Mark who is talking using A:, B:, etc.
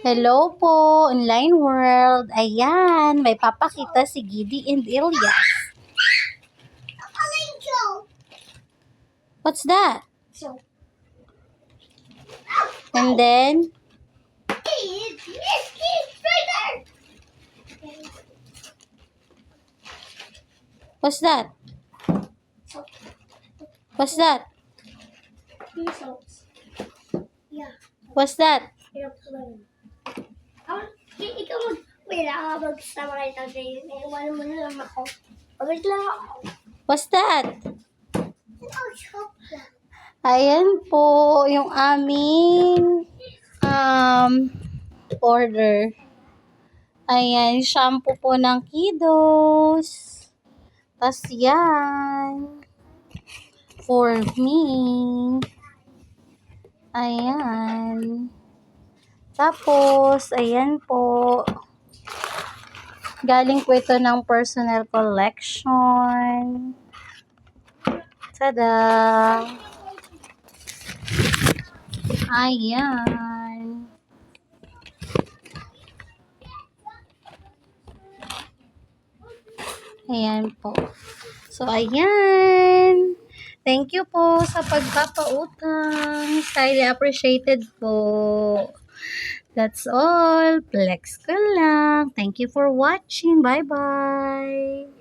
A: Hello po, online world. Ayan, may papakita si Giddy and Ilyas. What's that? And then, what's that? What's that?
B: Yeah.
A: What's that?
B: Airplane. Ikaw wait, magsama kayo tayo. Iwan mo na lang ako. Wait lang ako.
A: What's that?
B: Shop lang.
A: Ayan po, yung aming order. Ayan, shampoo po ng Kiddos. Tas yan. For me. Ayan. Tapos, ayan po. Galing po ito ng personal collection. Tada! Ayan. Ayan po. So, ayan. Thank you po sa pagpapautang. Highly appreciated po. That's all. Flex ko lang. Thank you for watching. Bye-bye.